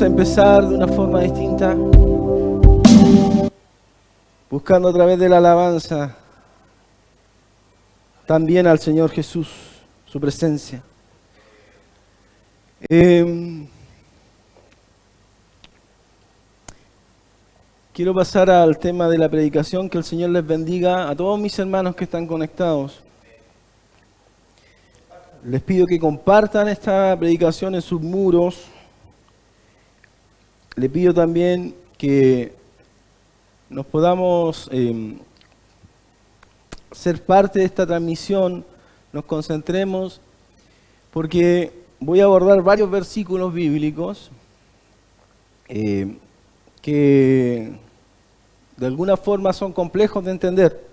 a empezar de una forma distinta, buscando a través de la alabanza también al Señor Jesús, su presencia. Quiero pasar al tema de la predicación. Que el Señor les bendiga a todos mis hermanos que están conectados. Les pido que compartan esta predicación en sus muros. Les pido también que nos podamos ser parte de esta transmisión, nos concentremos, porque voy a abordar varios versículos bíblicos que de alguna forma son complejos de entender.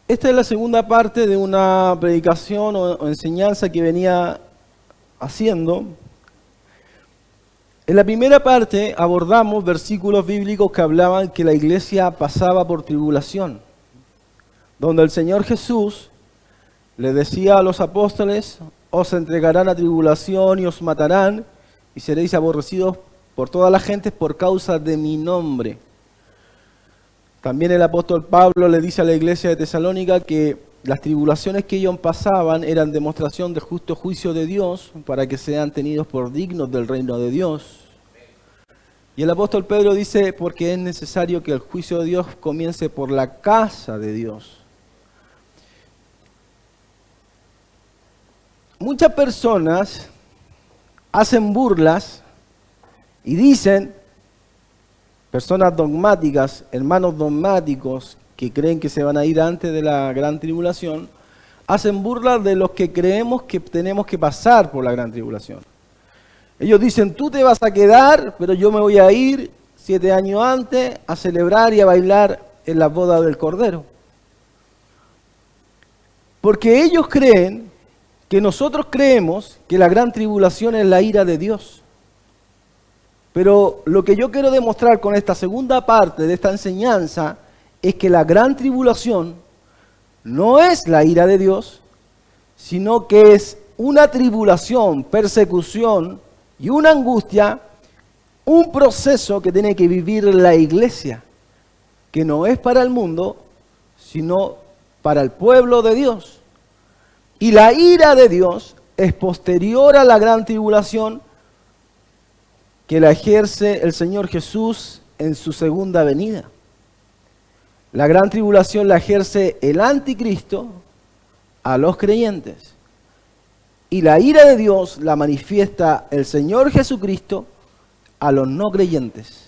Esta es la segunda parte de una predicación o enseñanza que venía haciendo. En la primera parte abordamos versículos bíblicos que hablaban que la iglesia pasaba por tribulación, donde el Señor Jesús le decía a los apóstoles: os entregarán a tribulación y os matarán, y seréis aborrecidos por toda la gente por causa de mi nombre. También el apóstol Pablo le dice a la iglesia de Tesalónica que las tribulaciones que ellos pasaban eran demostración del justo juicio de Dios para que sean tenidos por dignos del reino de Dios. Y el apóstol Pedro dice: porque es necesario que el juicio de Dios comience por la casa de Dios. Muchas personas hacen burlas y dicen, personas dogmáticas, hermanos dogmáticos que creen que se van a ir antes de la gran tribulación, hacen burlas de los que creemos que tenemos que pasar por la gran tribulación. Ellos dicen: tú te vas a quedar, pero yo me voy a ir 7 años antes a celebrar y a bailar en la boda del Cordero. Porque ellos creen que nosotros creemos que la gran tribulación es la ira de Dios. Pero lo que yo quiero demostrar con esta segunda parte de esta enseñanza es que la gran tribulación no es la ira de Dios, sino que es una tribulación, persecución y una angustia, un proceso que tiene que vivir la iglesia, que no es para el mundo, sino para el pueblo de Dios. Y la ira de Dios es posterior a la gran tribulación, que la ejerce el Señor Jesús en su segunda venida. La gran tribulación la ejerce el anticristo a los creyentes. Y la ira de Dios la manifiesta el Señor Jesucristo a los no creyentes.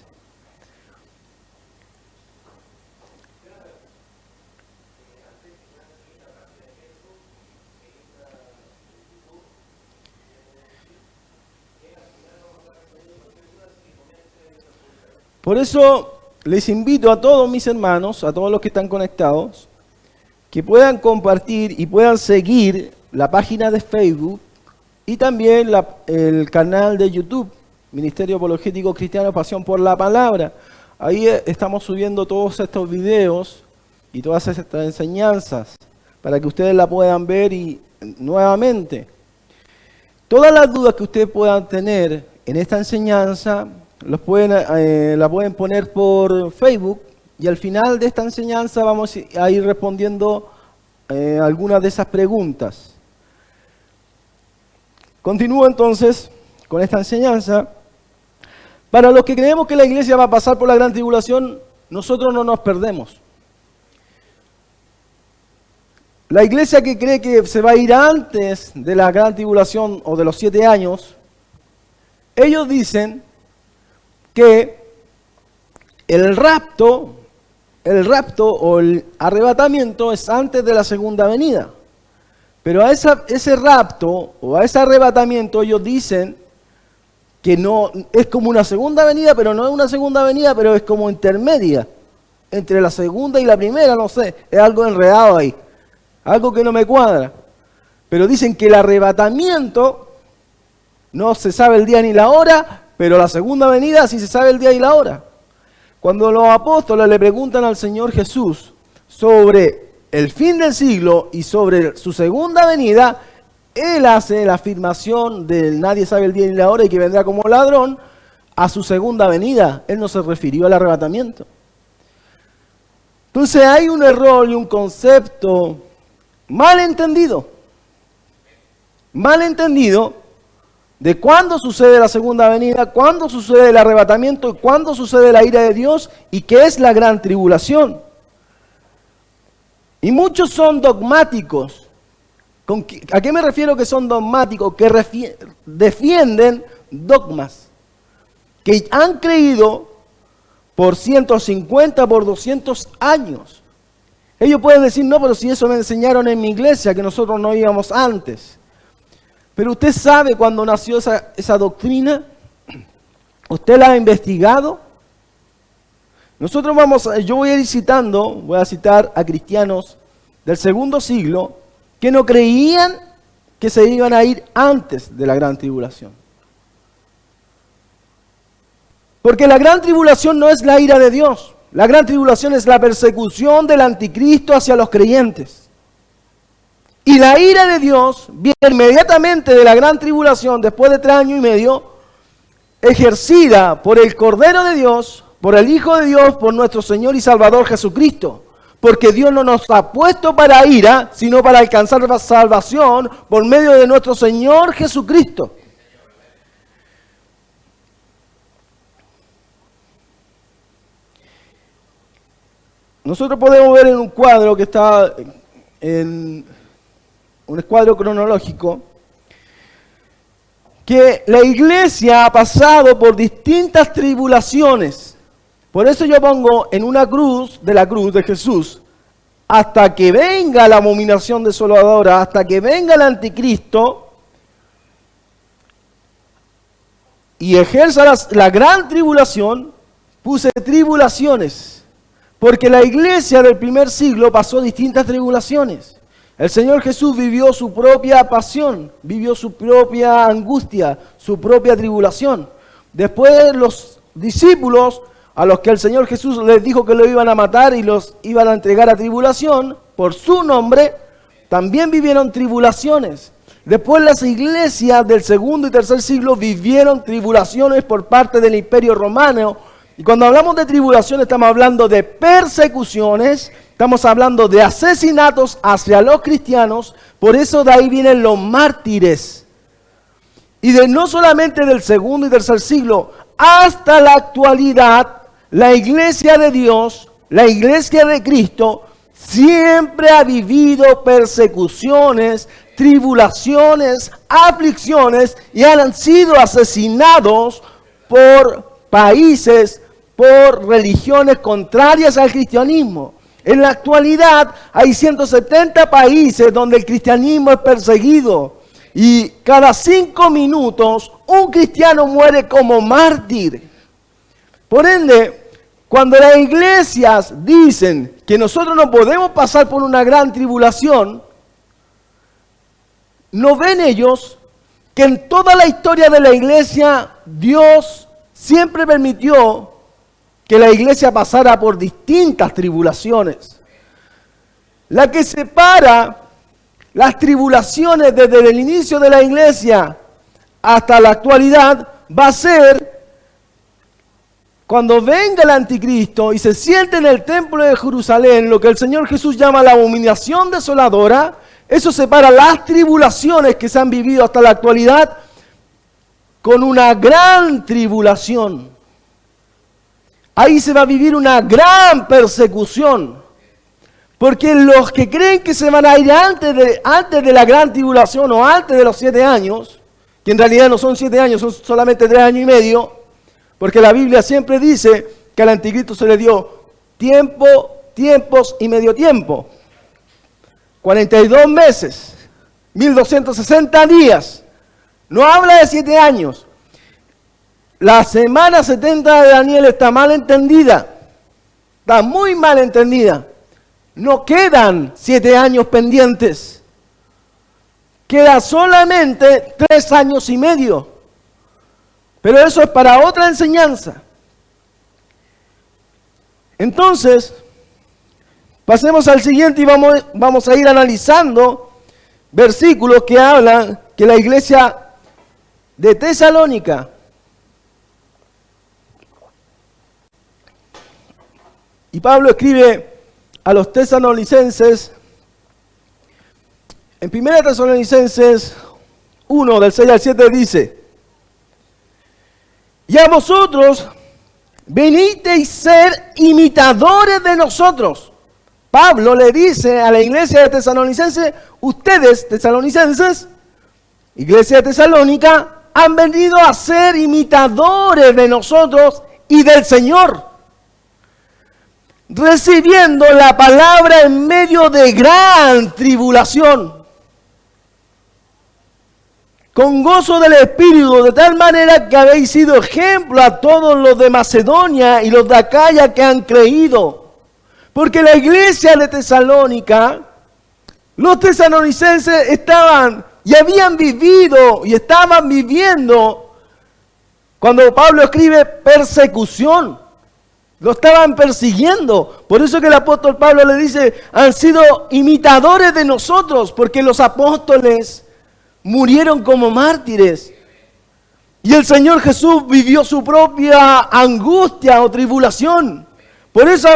Por eso les invito a todos mis hermanos, a todos los que están conectados, que puedan compartir y puedan seguir la página de Facebook y también el canal de YouTube, Ministerio Apologético Cristiano Pasión por la Palabra. Ahí estamos subiendo todos estos videos y todas estas enseñanzas para que ustedes la puedan ver y nuevamente. Todas las dudas que ustedes puedan tener en esta enseñanza la pueden poner por Facebook y al final de esta enseñanza vamos a ir respondiendo algunas de esas preguntas. Continúo entonces con esta enseñanza. Para los que creemos que la iglesia va a pasar por la gran tribulación, nosotros no nos perdemos. La iglesia que cree que se va a ir antes de la gran tribulación o de los 7 años, ellos dicen que el rapto o el arrebatamiento es antes de la segunda venida. Pero a ese rapto o a ese arrebatamiento ellos dicen que no es como una segunda venida, pero no es una segunda venida, pero es como intermedia entre la segunda y la primera, no sé, es algo enredado ahí, algo que no me cuadra. Pero dicen que el arrebatamiento no se sabe el día ni la hora, pero la segunda venida sí se sabe el día y la hora. Cuando los apóstoles le preguntan al Señor Jesús sobre el fin del siglo y sobre su segunda venida, Él hace la afirmación del nadie sabe el día ni la hora y que vendrá como ladrón a su segunda venida. Él no se refirió al arrebatamiento. Entonces hay un error y un concepto mal entendido de cuándo sucede la segunda venida, cuándo sucede el arrebatamiento, cuándo sucede la ira de Dios y qué es la gran tribulación. Y muchos son dogmáticos. ¿A qué me refiero que son dogmáticos? Que defienden dogmas que han creído por 150, por 200 años. Ellos pueden decir, no, pero si eso me enseñaron en mi iglesia, que nosotros no íbamos antes. Pero usted sabe cuándo nació esa doctrina. ¿Usted la ha investigado? Yo voy a ir citando, voy a citar a cristianos del segundo siglo que no creían que se iban a ir antes de la gran tribulación. Porque la gran tribulación no es la ira de Dios. La gran tribulación es la persecución del anticristo hacia los creyentes. Y la ira de Dios viene inmediatamente de la gran tribulación, después de 3 años y medio, ejercida por el Cordero de Dios, por el Hijo de Dios, por nuestro Señor y Salvador Jesucristo. Porque Dios no nos ha puesto para ira, sino para alcanzar la salvación por medio de nuestro Señor Jesucristo. Nosotros podemos ver en un cuadro que está en un cuadro cronológico que la iglesia ha pasado por distintas tribulaciones. Por eso yo pongo en una cruz, de la cruz de Jesús, hasta que venga la abominación desoladora, hasta que venga el anticristo y ejerza la gran tribulación, puse tribulaciones, porque la iglesia del primer siglo pasó distintas tribulaciones. El Señor Jesús vivió su propia pasión, vivió su propia angustia, su propia tribulación. Después los discípulos, a los que el Señor Jesús les dijo que lo iban a matar y los iban a entregar a tribulación, por su nombre, también vivieron tribulaciones. Después las iglesias del segundo y tercer siglo vivieron tribulaciones por parte del Imperio Romano. Y cuando hablamos de tribulaciones estamos hablando de persecuciones, estamos hablando de asesinatos hacia los cristianos, por eso de ahí vienen los mártires. Y no solamente del segundo y tercer siglo, hasta la actualidad, la iglesia de Dios, la iglesia de Cristo, siempre ha vivido persecuciones, tribulaciones, aflicciones y han sido asesinados por países, por religiones contrarias al cristianismo. En la actualidad hay 170 países donde el cristianismo es perseguido y cada 5 minutos un cristiano muere como mártir. Por ende, cuando las iglesias dicen que nosotros no podemos pasar por una gran tribulación, ¿no ven ellos que en toda la historia de la iglesia Dios siempre permitió que la iglesia pasara por distintas tribulaciones? La que separa las tribulaciones desde el inicio de la iglesia hasta la actualidad va a ser cuando venga el anticristo y se siente en el templo de Jerusalén, lo que el Señor Jesús llama la abominación desoladora. Eso separa las tribulaciones que se han vivido hasta la actualidad con una gran tribulación. Ahí se va a vivir una gran persecución. Porque los que creen que se van a ir antes de la gran tribulación o antes de los 7 años, que en realidad no son 7 años, son solamente 3 años y medio, porque la Biblia siempre dice que al anticristo se le dio tiempos y medio tiempo. 42 meses, 1260 días. No habla de 7 años. La semana 70 de Daniel está mal entendida. Está muy mal entendida. No quedan 7 años pendientes. Queda solamente 3 años y medio. Pero eso es para otra enseñanza. Entonces, pasemos al siguiente y vamos a ir analizando versículos que hablan que la iglesia de Tesalónica, y Pablo escribe a los tesalonicenses, en 1 Tesalonicenses 1, del 6 al 7 dice: y a vosotros venisteis ser imitadores de nosotros. Pablo le dice a la iglesia de Tesalonicenses: ustedes, tesalonicenses, iglesia de Tesalónica, han venido a ser imitadores de nosotros y del Señor, recibiendo la palabra en medio de gran tribulación, con gozo del Espíritu, de tal manera que habéis sido ejemplo a todos los de Macedonia y los de Acaya que han creído. Porque la iglesia de Tesalónica, los tesalonicenses estaban y habían vivido y estaban viviendo, cuando Pablo escribe, persecución. Lo estaban persiguiendo. Por eso que el apóstol Pablo le dice: han sido imitadores de nosotros, porque los apóstoles murieron como mártires. Y el Señor Jesús vivió su propia angustia o tribulación. Por eso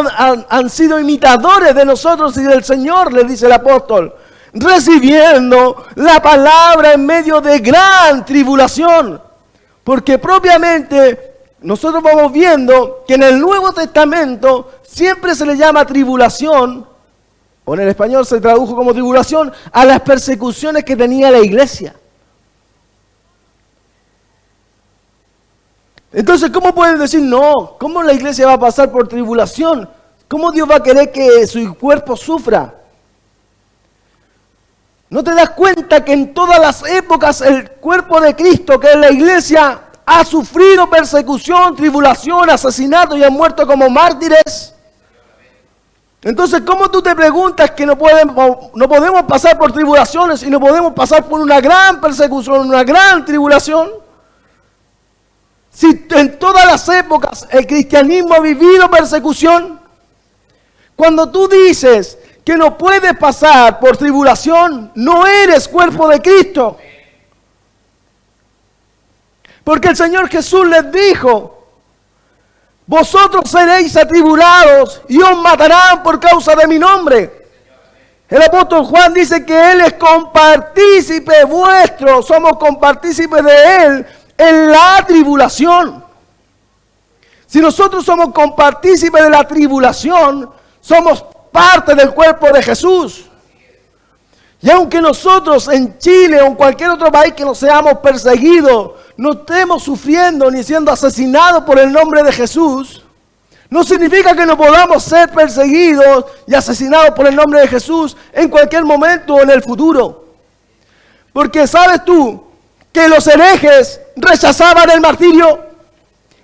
han sido imitadores de nosotros y del Señor, le dice el apóstol, recibiendo la palabra en medio de gran tribulación. Porque propiamente nosotros vamos viendo que en el Nuevo Testamento siempre se le llama tribulación, o en el español se tradujo como tribulación, a las persecuciones que tenía la iglesia. Entonces, ¿cómo pueden decir no? ¿Cómo la iglesia va a pasar por tribulación? ¿Cómo Dios va a querer que su cuerpo sufra? ¿No te das cuenta que en todas las épocas el cuerpo de Cristo, que es la iglesia, ha sufrido persecución, tribulación, asesinato y han muerto como mártires? Entonces, ¿cómo tú te preguntas que no podemos pasar por tribulaciones y no podemos pasar por una gran persecución, una gran tribulación? Si en todas las épocas el cristianismo ha vivido persecución, cuando tú dices que no puedes pasar por tribulación, no eres cuerpo de Cristo. Porque el Señor Jesús les dijo: vosotros seréis atribulados y os matarán por causa de mi nombre. El apóstol Juan dice que Él es compartícipe vuestro, somos compartícipes de Él en la tribulación. Si nosotros somos compartícipes de la tribulación, somos parte del cuerpo de Jesús. Y aunque nosotros en Chile o en cualquier otro país que no seamos perseguidos, no estemos sufriendo ni siendo asesinados por el nombre de Jesús, no significa que no podamos ser perseguidos y asesinados por el nombre de Jesús en cualquier momento o en el futuro. Porque sabes tú que los herejes rechazaban el martirio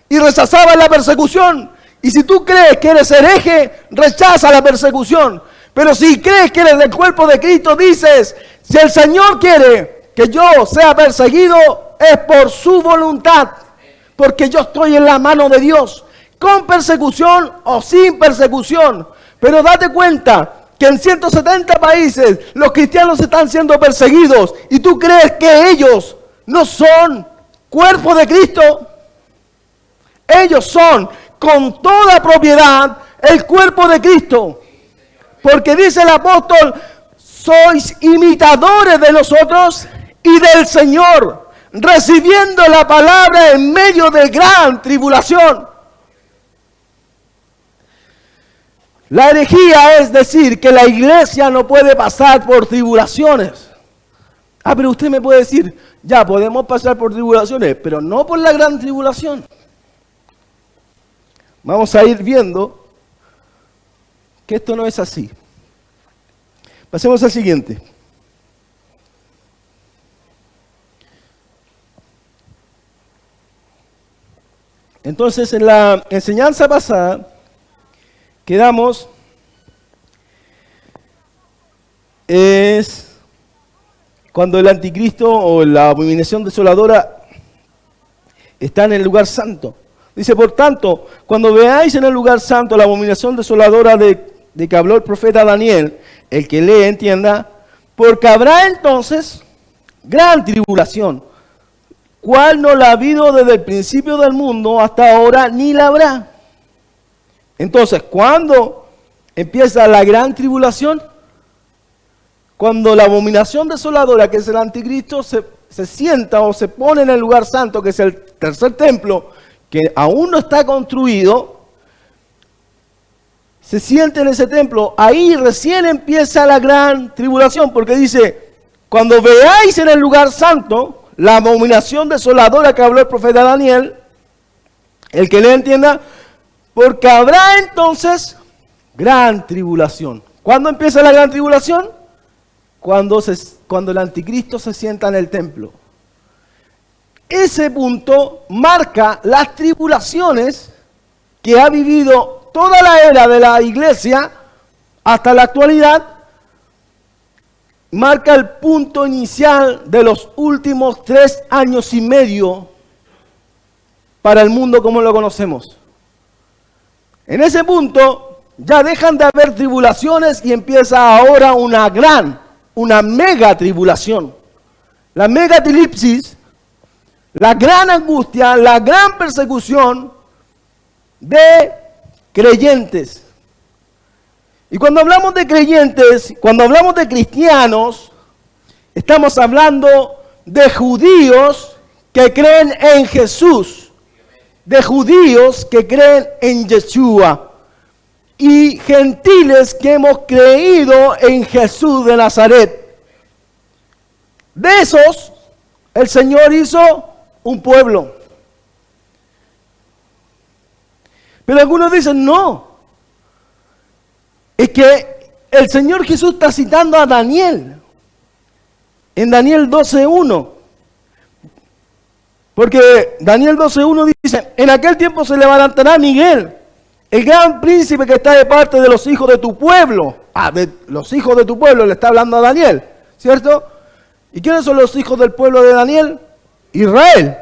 y rechazaban la persecución. Y si tú crees que eres hereje, rechaza la persecución. Pero si crees que eres del cuerpo de Cristo, dices: si el Señor quiere que yo sea perseguido, es por su voluntad, porque yo estoy en la mano de Dios, con persecución o sin persecución. Pero date cuenta que en 170 países los cristianos están siendo perseguidos, y tú crees que ellos no son cuerpo de Cristo. Ellos son con toda propiedad el cuerpo de Cristo. Porque dice el apóstol: sois imitadores de nosotros y del Señor, recibiendo la palabra en medio de gran tribulación. La herejía es decir que la iglesia no puede pasar por tribulaciones. Ah, pero usted me puede decir: ya, podemos pasar por tribulaciones, pero no por la gran tribulación. Vamos a ir viendo que esto no es así. Pasemos al siguiente. Entonces, en la enseñanza pasada, quedamos es cuando el anticristo o la abominación desoladora está en el lugar santo. Dice: por tanto, cuando veáis en el lugar santo la abominación desoladora de que habló el profeta Daniel, el que lee entienda, porque habrá entonces gran tribulación, cual no la ha habido desde el principio del mundo hasta ahora, ni la habrá. Entonces, ¿cuándo empieza la gran tribulación? Cuando la abominación desoladora, que es el anticristo, se sienta o se pone en el lugar santo, que es el tercer templo, que aún no está construido, se siente en ese templo, ahí recién empieza la gran tribulación, porque dice, cuando veáis en el lugar santo la abominación desoladora que habló el profeta Daniel, el que le entienda, porque habrá entonces gran tribulación. ¿Cuándo empieza la gran tribulación? Cuando el anticristo se sienta en el templo. Ese punto marca las tribulaciones que ha vivido toda la era de la iglesia hasta la actualidad. Marca el punto inicial de los últimos 3 años y medio para el mundo como lo conocemos. En ese punto ya dejan de haber tribulaciones y empieza ahora una mega tribulación. La megatilipsis, la gran angustia, la gran persecución de creyentes. Y cuando hablamos de creyentes, cuando hablamos de cristianos, estamos hablando de judíos que creen en Jesús, de judíos que creen en Yeshua y gentiles que hemos creído en Jesús de Nazaret. De esos, el Señor hizo un pueblo. Pero algunos dicen, no, es que el Señor Jesús está citando a Daniel, en Daniel 12:1. Porque Daniel 12:1 dice, en aquel tiempo se levantará Miguel, el gran príncipe que está de parte de los hijos de tu pueblo. De los hijos de tu pueblo le está hablando a Daniel, ¿cierto? ¿Y quiénes son los hijos del pueblo de Daniel? Israel.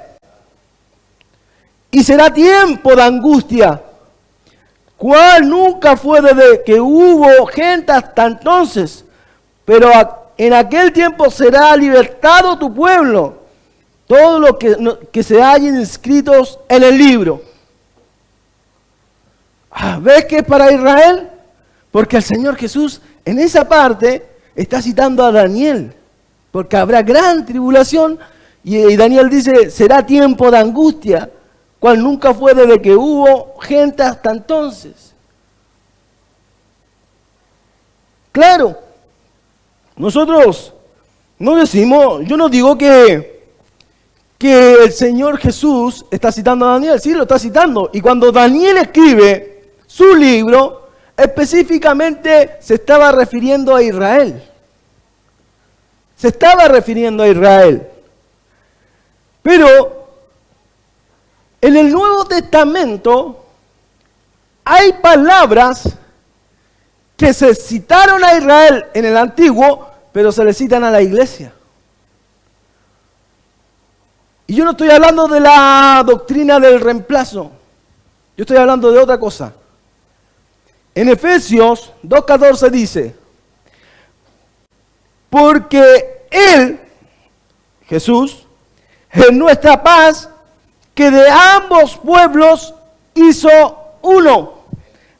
Y será tiempo de angustia, cual nunca fue desde que hubo gente hasta entonces, pero en aquel tiempo será libertado tu pueblo, todos los que se hallen inscritos en el libro. ¿Ves que es para Israel? Porque el Señor Jesús en esa parte está citando a Daniel, porque habrá gran tribulación y Daniel dice, será tiempo de angustia, cual nunca fue desde que hubo gente hasta entonces. Claro, nosotros no decimos, yo no digo que el Señor Jesús está citando a Daniel, sí lo está citando. Y cuando Daniel escribe su libro, específicamente se estaba refiriendo a Israel. Se estaba refiriendo a Israel. Pero en el Nuevo Testamento hay palabras que se citaron a Israel en el Antiguo, pero se le citan a la iglesia. Y yo no estoy hablando de la doctrina del reemplazo. Yo estoy hablando de otra cosa. En Efesios 2:14 dice, porque Él, Jesús, es nuestra paz, que de ambos pueblos hizo uno,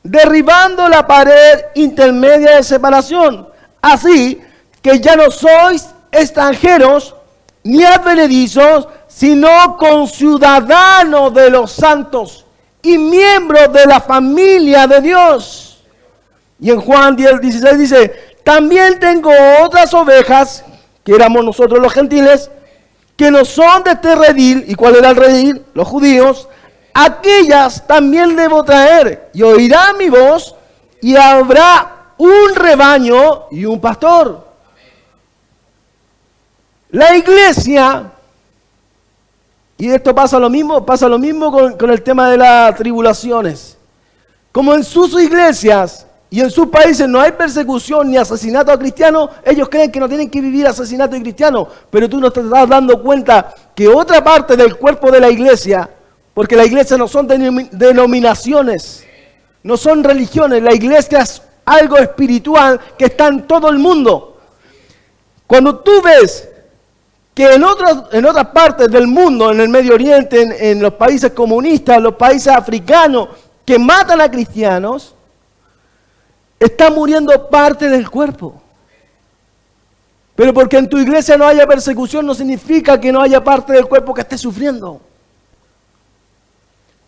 derribando la pared intermedia de separación. Así que ya no sois extranjeros ni advenedizos, sino conciudadanos de los santos y miembros de la familia de Dios. Y en Juan 10:16 dice, también tengo otras ovejas, que éramos nosotros los gentiles, que no son de este redil. ¿Y cuál era el redil? Los judíos. Aquellas también debo traer, y oirán mi voz, y habrá un rebaño y un pastor. La iglesia, y esto pasa lo mismo con el tema de las tribulaciones. Como en sus iglesias y en sus países no hay persecución ni asesinato a cristianos, ellos creen que no tienen que vivir asesinato de cristianos, pero tú no te estás dando cuenta que otra parte del cuerpo de la iglesia, porque la iglesia no son denominaciones, no son religiones, la iglesia es algo espiritual que está en todo el mundo. Cuando tú ves que en otras partes del mundo, en el Medio Oriente, en los países comunistas, los países africanos, que matan a cristianos, está muriendo parte del cuerpo. Pero porque en tu iglesia no haya persecución no significa que no haya parte del cuerpo que esté sufriendo.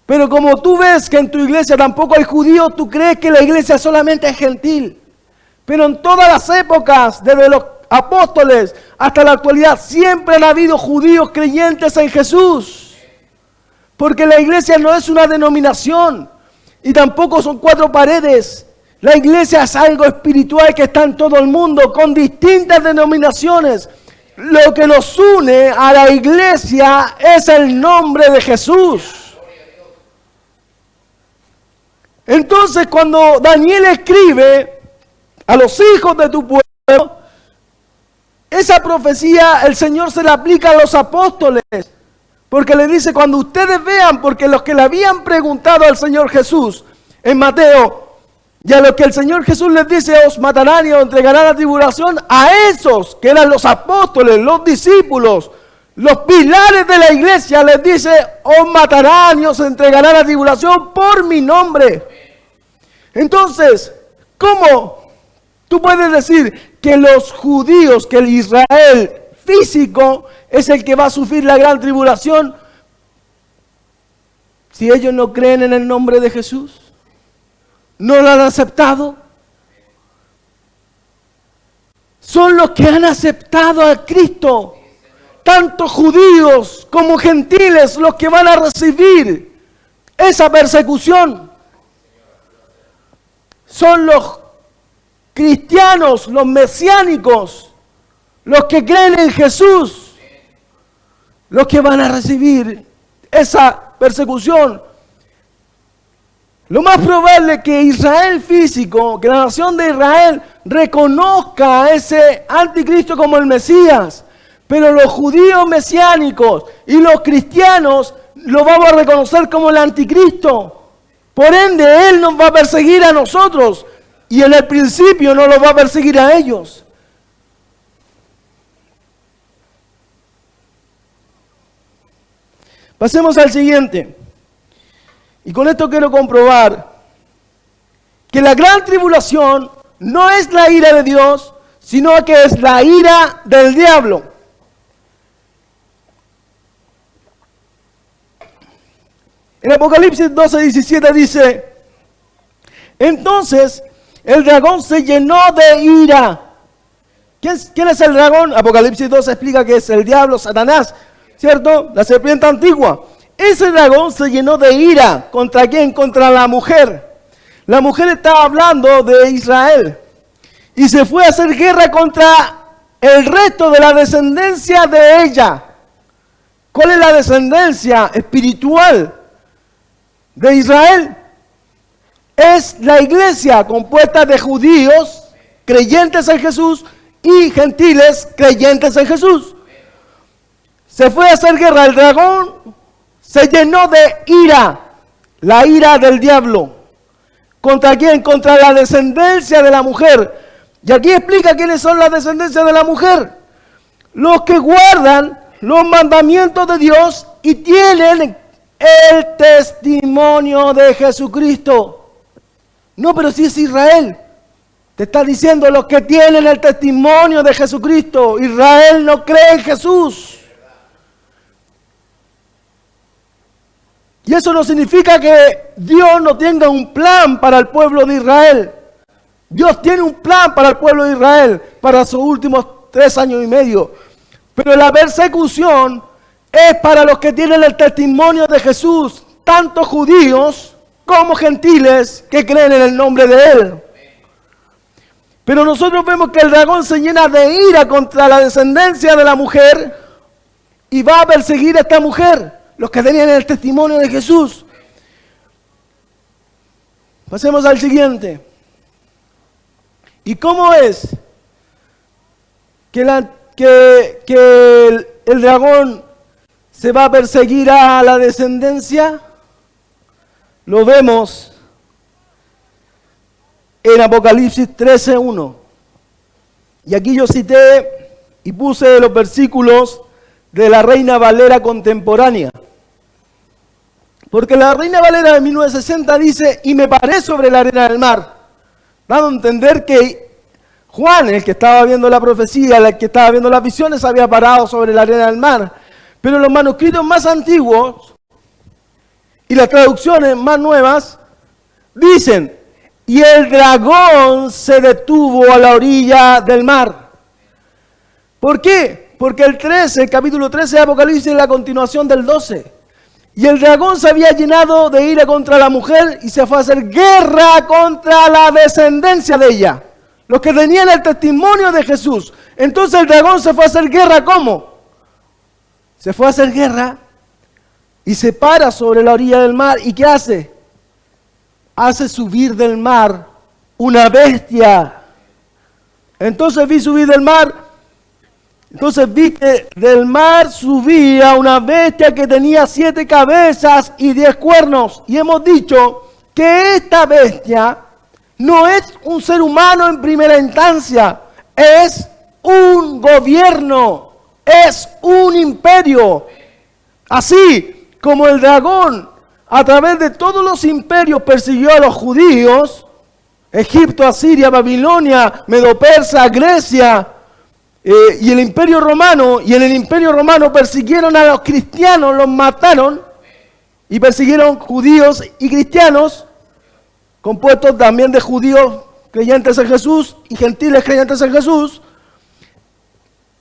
Pero como tú ves que en tu iglesia tampoco hay judíos, tú crees que la iglesia solamente es gentil. Pero en todas las épocas, desde los apóstoles hasta la actualidad, siempre han habido judíos creyentes en Jesús. Porque la iglesia no es una denominación y tampoco son cuatro paredes. La iglesia es algo espiritual que está en todo el mundo, con distintas denominaciones. Lo que nos une a la iglesia es el nombre de Jesús. Entonces, cuando Daniel escribe a los hijos de tu pueblo, esa profecía el Señor se la aplica a los apóstoles. Porque le dice, cuando ustedes vean, porque los que le habían preguntado al Señor Jesús en Mateo, y a los que el Señor Jesús les dice, os matarán y os entregarán a tribulación, a esos que eran los apóstoles, los discípulos, los pilares de la iglesia, les dice, os matarán y os entregarán a tribulación por mi nombre. Entonces, ¿cómo tú puedes decir que los judíos, que el Israel físico es el que va a sufrir la gran tribulación si ellos no creen en el nombre de Jesús? ¿No lo han aceptado? Son los que han aceptado a Cristo, tanto judíos como gentiles, los que van a recibir esa persecución. Son los cristianos, los mesiánicos, los que creen en Jesús, los que van a recibir esa persecución. Lo más probable es que Israel físico, que la nación de Israel reconozca a ese anticristo como el Mesías, pero los judíos mesiánicos y los cristianos lo vamos a reconocer como el anticristo. Por ende, Él nos va a perseguir a nosotros y en el principio no los va a perseguir a ellos. Pasemos al siguiente. Y con esto quiero comprobar que la gran tribulación no es la ira de Dios, sino que es la ira del diablo. En Apocalipsis 12:17 dice, entonces el dragón se llenó de ira. ¿Quién es el dragón? Apocalipsis 12 explica que es el diablo, Satanás, ¿cierto? La serpiente antigua. Ese dragón se llenó de ira. ¿Contra quién? Contra la mujer. La mujer estaba hablando de Israel. Y se fue a hacer guerra contra el resto de la descendencia de ella. ¿Cuál es la descendencia espiritual de Israel? Es la iglesia compuesta de judíos creyentes en Jesús y gentiles creyentes en Jesús. Se fue a hacer guerra. El dragón se llenó de ira, la ira del diablo. ¿Contra quién? Contra la descendencia de la mujer. Y aquí explica quiénes son las descendencias de la mujer. Los que guardan los mandamientos de Dios y tienen el testimonio de Jesucristo. No, pero si es Israel. Te está diciendo los que tienen el testimonio de Jesucristo. Israel no cree en Jesús. Y eso no significa que Dios no tenga un plan para el pueblo de Israel. Dios tiene un plan para el pueblo de Israel para sus últimos 3 años y medio. Pero la persecución es para los que tienen el testimonio de Jesús, tanto judíos como gentiles que creen en el nombre de Él. Pero nosotros vemos que el dragón se llena de ira contra la descendencia de la mujer y va a perseguir a esta mujer. Los que tenían el testimonio de Jesús. Pasemos al siguiente. ¿Y cómo es que el dragón se va a perseguir a la descendencia? Lo vemos en Apocalipsis 13:1. Y aquí yo cité y puse los versículos de la Reina Valera contemporánea. Porque la Reina Valera de 1960 dice, y me paré sobre la arena del mar, dando a entender que Juan, el que estaba viendo la profecía, el que estaba viendo las visiones, había parado sobre la arena del mar. Pero los manuscritos más antiguos y las traducciones más nuevas dicen, y el dragón se detuvo a la orilla del mar. ¿Por qué? Porque el capítulo 13 de Apocalipsis es la continuación del 12. Y el dragón se había llenado de ira contra la mujer y se fue a hacer guerra contra la descendencia de ella, los que tenían el testimonio de Jesús. Entonces el dragón se fue a hacer guerra, ¿cómo? Se fue a hacer guerra y se para sobre la orilla del mar. ¿Y qué hace? Hace subir del mar una bestia. Entonces vi subir del mar. Entonces vi que del mar subía una bestia que tenía 7 cabezas y 10 cuernos. Y hemos dicho que esta bestia no es un ser humano en primera instancia, es un gobierno, es un imperio. Así como el dragón a través de todos los imperios persiguió a los judíos, Egipto, Asiria, Babilonia, Medo-Persa, Grecia, y el imperio romano, y en el imperio romano persiguieron a los cristianos, los mataron, y persiguieron judíos y cristianos, compuestos también de judíos creyentes en Jesús y gentiles creyentes en Jesús.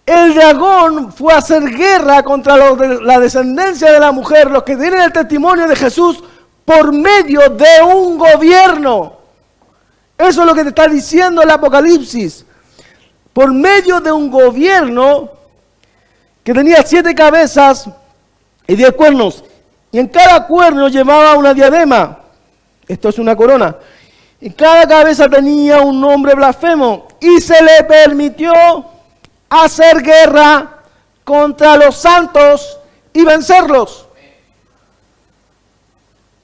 El dragón fue a hacer guerra contra la descendencia de la mujer, los que tienen el testimonio de Jesús, por medio de un gobierno. Eso es lo que te está diciendo el Apocalipsis. Por medio de un gobierno que tenía 7 cabezas y 10 cuernos. Y en cada cuerno llevaba una diadema. Esto es una corona. Y cada cabeza tenía un nombre blasfemo. Y se le permitió hacer guerra contra los santos y vencerlos.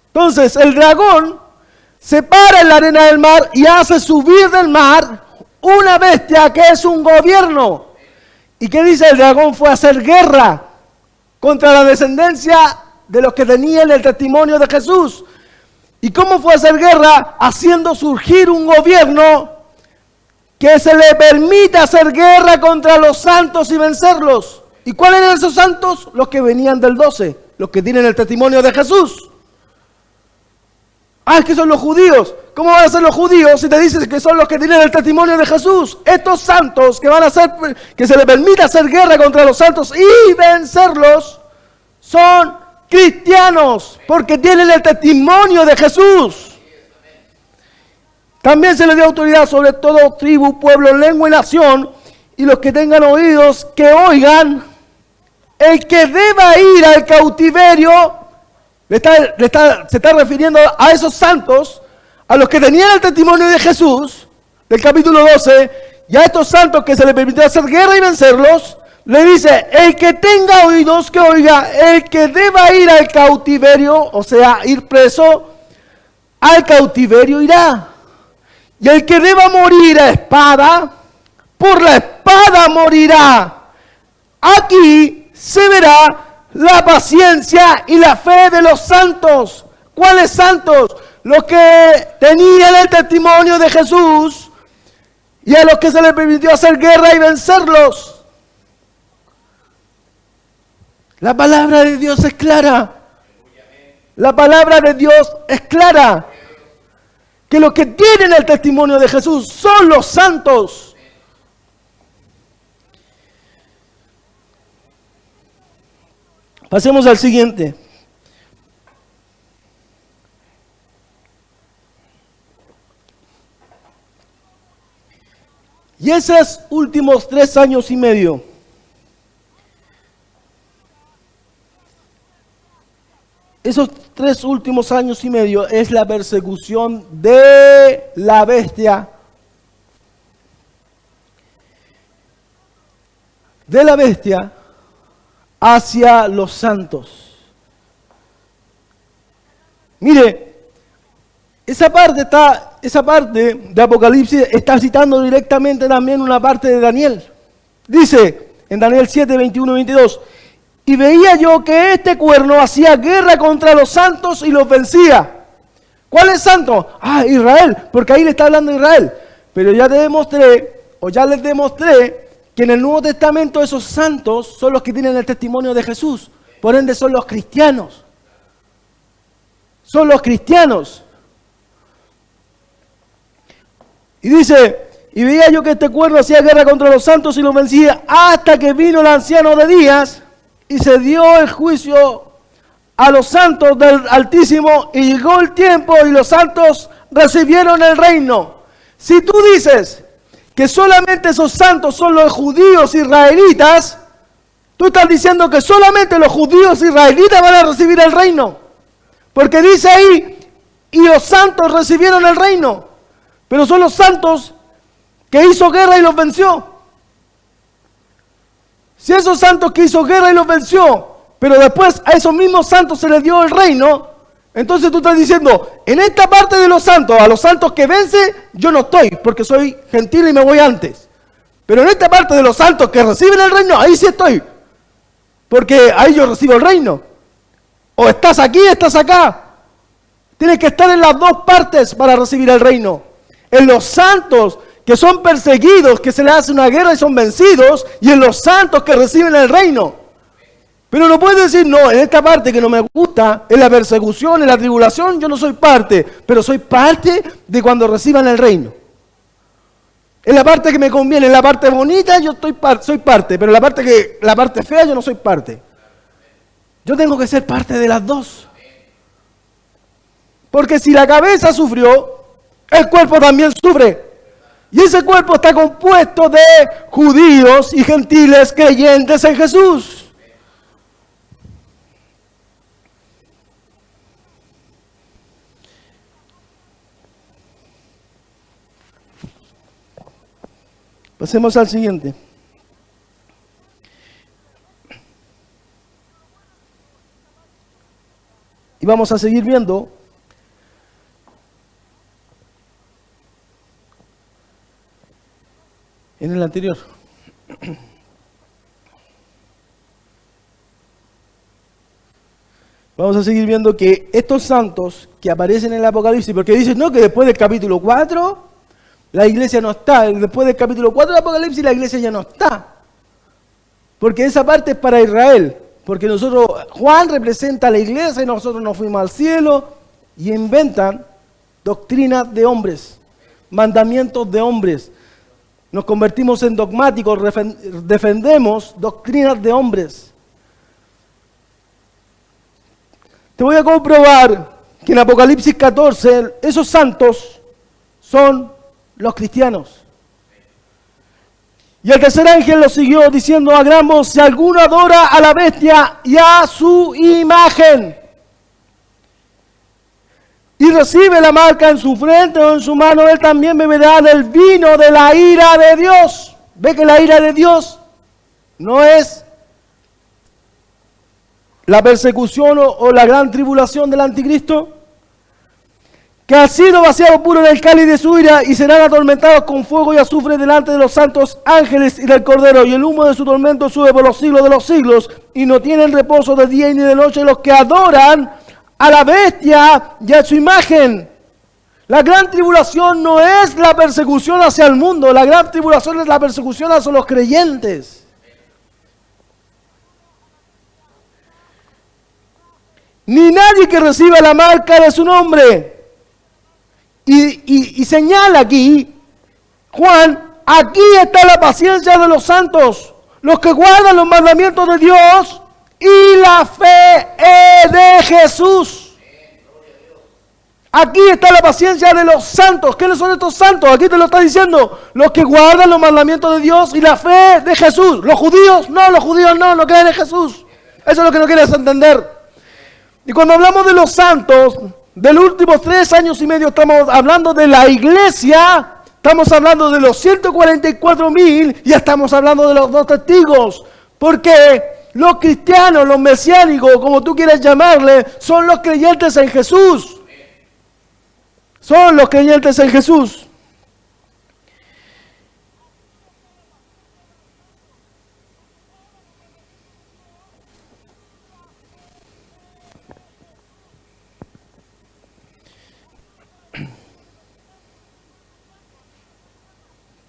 Entonces el dragón se para en la arena del mar y hace subir del mar una bestia que es un gobierno. ¿Y qué dice? El dragón fue a hacer guerra contra la descendencia de los que tenían el testimonio de Jesús. ¿Y cómo fue a hacer guerra? Haciendo surgir un gobierno que se le permite hacer guerra contra los santos y vencerlos. ¿Y cuáles eran esos santos? Los que venían del 12, los que tienen el testimonio de Jesús. Ah, es que son los judíos. ¿Cómo van a ser los judíos si te dices que son los que tienen el testimonio de Jesús? Estos santos que van a hacer, que se les permite hacer guerra contra los santos y vencerlos, son cristianos, porque tienen el testimonio de Jesús. También se les dio autoridad sobre todo tribu, pueblo, lengua y nación, y los que tengan oídos que oigan. El que deba ir al cautiverio, se está refiriendo a esos santos, a los que tenían el testimonio de Jesús, del capítulo 12, y a estos santos que se les permitió hacer guerra y vencerlos, le dice, el que tenga oídos que oiga, el que deba ir al cautiverio, o sea, ir preso, al cautiverio irá. Y el que deba morir a espada, por la espada morirá. Aquí se verá la paciencia y la fe de los santos. ¿Cuáles santos? Los que tenían el testimonio de Jesús y a los que se les permitió hacer guerra y vencerlos. La palabra de Dios es clara. La palabra de Dios es clara. Que los que tienen el testimonio de Jesús son los santos. Pasemos al siguiente. Y esos últimos 3 años y medio, esos 3 últimos años y medio es la persecución de la bestia, hacia los santos. Mire, esa parte de Apocalipsis está citando directamente también una parte de Daniel. Dice, en Daniel 7, 21 y 22. Y veía yo que este cuerno hacía guerra contra los santos y los vencía. ¿Cuál es santo? Ah, Israel, porque ahí le está hablando Israel. Pero ya te demostré, o ya les demostré, que en el Nuevo Testamento esos santos son los que tienen el testimonio de Jesús. Por ende son los cristianos. Son los cristianos. Y dice, y veía yo que este cuerno hacía guerra contra los santos y los vencía, hasta que vino el anciano de días y se dio el juicio a los santos del Altísimo, y llegó el tiempo y los santos recibieron el reino. Si tú dices que solamente esos santos son los judíos israelitas, tú estás diciendo que solamente los judíos israelitas van a recibir el reino. Porque dice ahí, y los santos recibieron el reino. Pero son los santos que hizo guerra y los venció. Si esos santos que hizo guerra y los venció, pero después a esos mismos santos se les dio el reino, entonces tú estás diciendo, en esta parte de los santos, a los santos que vence, yo no estoy, porque soy gentil y me voy antes. Pero en esta parte de los santos que reciben el reino, ahí sí estoy, porque ahí yo recibo el reino. O estás aquí, estás acá. Tienes que estar en las dos partes para recibir el reino. En los santos que son perseguidos, que se les hace una guerra y son vencidos, y en los santos que reciben el reino. Pero no puedes decir, no, en esta parte que no me gusta, en la persecución, en la tribulación, yo no soy parte, pero soy parte de cuando reciban el reino. En la parte que me conviene, en la parte bonita, yo soy parte, pero en la parte fea, yo no soy parte. Yo tengo que ser parte de las dos. Porque si la cabeza sufrió, el cuerpo también sufre. Y ese cuerpo está compuesto de judíos y gentiles creyentes en Jesús. Pasemos al siguiente. Y vamos a seguir viendo en el anterior. Vamos a seguir viendo que estos santos que aparecen en el Apocalipsis, porque dicen, no, que después del capítulo 4, la iglesia no está. Después del capítulo 4 del Apocalipsis, la iglesia ya no está. Porque esa parte es para Israel. Porque Juan representa a la iglesia y nosotros nos fuimos al cielo y inventan doctrinas de hombres, mandamientos de hombres. Nos convertimos en dogmáticos, defendemos doctrinas de hombres. Te voy a comprobar que en Apocalipsis 14 esos santos son los cristianos. Y el tercer ángel lo siguió diciendo a gran voz, si alguno adora a la bestia y a su imagen, y recibe la marca en su frente o en su mano, él también beberá del vino de la ira de Dios. ¿Ve que la ira de Dios no es la persecución o la gran tribulación del anticristo? Que ha sido vaciado puro en el cáliz de su ira, y serán atormentados con fuego y azufre delante de los santos ángeles y del Cordero, y el humo de su tormento sube por los siglos de los siglos, y no tienen reposo de día y ni de noche los que adoran a la bestia y a su imagen. La gran tribulación no es la persecución hacia el mundo, la gran tribulación es la persecución hacia los creyentes. Ni nadie que reciba la marca de su nombre. Y señala aquí, Juan, aquí está la paciencia de los santos, los que guardan los mandamientos de Dios y la fe de Jesús. Aquí está la paciencia de los santos. ¿Quiénes son estos santos? Aquí te lo está diciendo. Los que guardan los mandamientos de Dios y la fe de Jesús. Los judíos no creen en Jesús. Eso es lo que no quieres entender. Y cuando hablamos de los santos, de los últimos 3 años y medio, estamos hablando de la iglesia, estamos hablando de los 144,000 y estamos hablando de los 2 testigos. Porque los cristianos, los mesiánicos, como tú quieras llamarle, son los creyentes en Jesús. Son los creyentes en Jesús.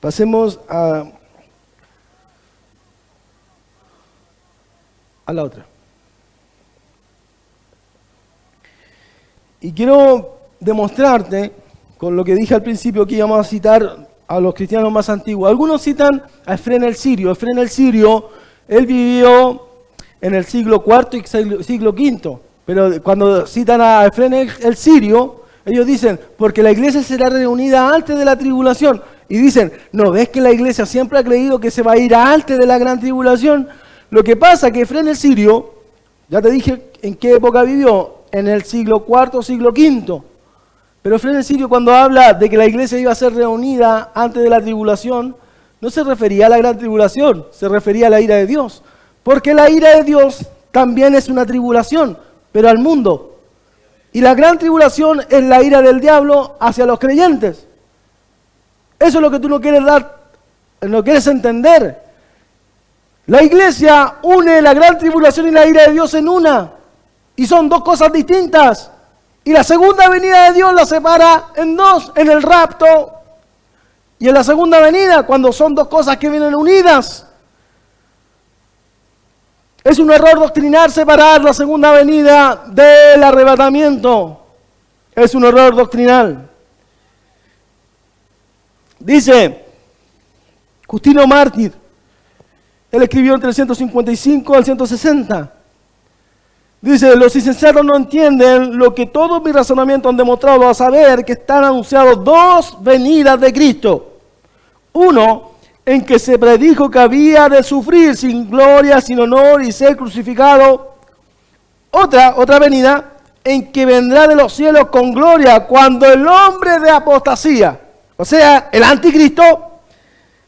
Pasemos a la otra. Y quiero demostrarte, con lo que dije al principio, que íbamos a citar a los cristianos más antiguos. Algunos citan a Efrén el Sirio. Efrén el Sirio, él vivió en el siglo IV y siglo V. Pero cuando citan a Efrén el Sirio, ellos dicen, porque la iglesia será reunida antes de la tribulación. Y dicen, ¿no ves que la iglesia siempre ha creído que se va a ir antes de la gran tribulación? Lo que pasa es que Efrén el Sirio, ya te dije en qué época vivió, en el siglo IV, siglo V. Pero Efrén el Sirio, cuando habla de que la iglesia iba a ser reunida antes de la tribulación, no se refería a la gran tribulación, se refería a la ira de Dios. Porque la ira de Dios también es una tribulación, pero al mundo. Y la gran tribulación es la ira del diablo hacia los creyentes. Eso es lo que tú no quieres dar, no quieres entender. La iglesia une la gran tribulación y la ira de Dios en una. Y son dos cosas distintas. Y la segunda venida de Dios la separa en dos, en el rapto y en la segunda venida, cuando son dos cosas que vienen unidas. Es un error doctrinal separar la segunda venida del arrebatamiento. Es un error doctrinal. Dice Justino Mártir, él escribió entre el 155 al 160. Dice, los insensatos no entienden lo que todos mis razonamientos han demostrado, a saber que están anunciados dos venidas de Cristo. Uno, en que se predijo que había de sufrir sin gloria, sin honor y ser crucificado. Otra venida, en que vendrá de los cielos con gloria cuando el hombre de apostasía, o sea, el anticristo,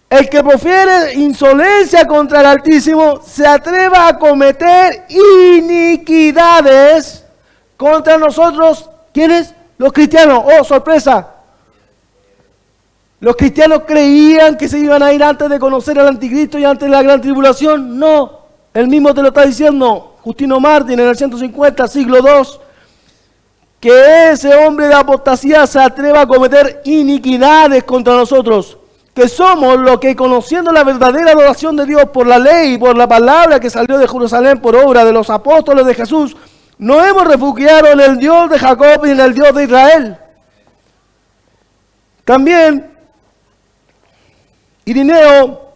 el que profiere insolencia contra el Altísimo, se atreva a cometer iniquidades contra nosotros. ¿Quiénes? Los cristianos. ¡Oh, sorpresa! ¿Los cristianos creían que se iban a ir antes de conocer al anticristo y antes de la gran tribulación? No. Él mismo te lo está diciendo, Justino Mártir, en el 150, siglo II, que ese hombre de apostasía se atreva a cometer iniquidades contra nosotros, que somos los que, conociendo la verdadera adoración de Dios por la ley y por la palabra que salió de Jerusalén por obra de los apóstoles de Jesús, no hemos refugiado en el Dios de Jacob y en el Dios de Israel. También Irineo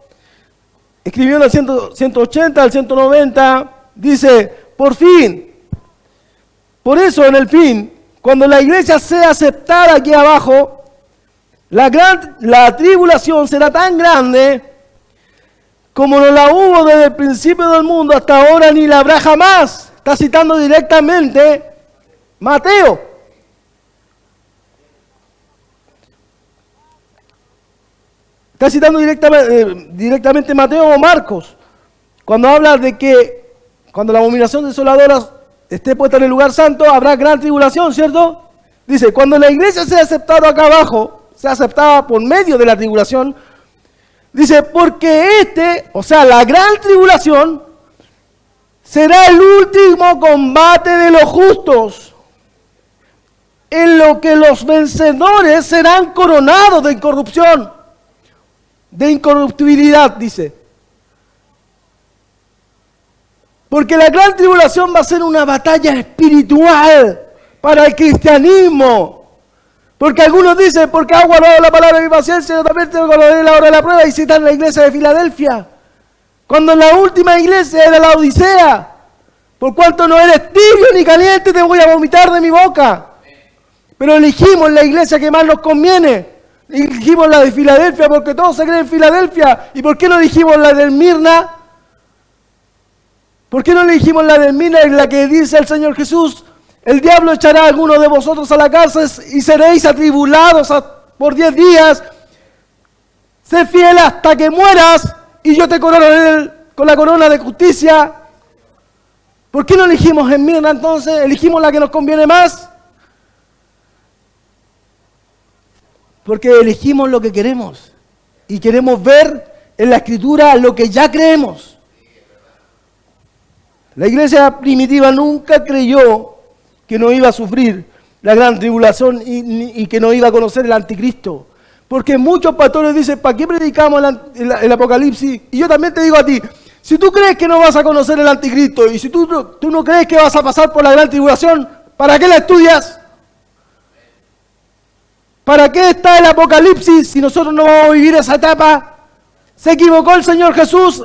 escribió en el 180 al 190, dice, por eso en el fin, cuando la iglesia sea aceptada aquí abajo, la tribulación será tan grande como no la hubo desde el principio del mundo hasta ahora, ni la habrá jamás. Está citando directamente Mateo. Está citando directamente Mateo o Marcos, cuando habla de que cuando la abominación desoladora esté puesta en el lugar santo, habrá gran tribulación, ¿cierto? Dice, cuando la iglesia sea aceptada acá abajo, sea aceptada por medio de la tribulación, dice, porque o sea, la gran tribulación, será el último combate de los justos, en lo que los vencedores serán coronados de incorrupción, de incorruptibilidad, dice. Porque la gran tribulación va a ser una batalla espiritual para el cristianismo. Porque algunos dicen, porque ha guardado la palabra de mi paciencia, yo también tengo que guardar la hora de la prueba, y citan la iglesia de Filadelfia. Cuando la última iglesia era la Odisea. Por cuanto no eres tibio ni caliente, te voy a vomitar de mi boca. Pero elegimos la iglesia que más nos conviene. Elegimos la de Filadelfia porque todos se creen en Filadelfia. ¿Y por qué no elegimos la de Esmirna? ¿Por qué no elegimos la de Esmirna, en la que dice el Señor Jesús? El diablo echará a algunos de vosotros a la cárcel y seréis atribulados por 10 días. Sé fiel hasta que mueras y yo te coronaré con la corona de justicia. ¿Por qué no elegimos Esmirna entonces? ¿Elegimos la que nos conviene más? Porque elegimos lo que queremos y queremos ver en la Escritura lo que ya creemos. La iglesia primitiva nunca creyó que no iba a sufrir la gran tribulación y que no iba a conocer el anticristo. Porque muchos pastores dicen, ¿para qué predicamos el Apocalipsis? Y yo también te digo a ti, si tú crees que no vas a conocer el anticristo y si tú no crees que vas a pasar por la gran tribulación, ¿para qué la estudias? ¿Para qué está el Apocalipsis si nosotros no vamos a vivir esa etapa? ¿Se equivocó el Señor Jesús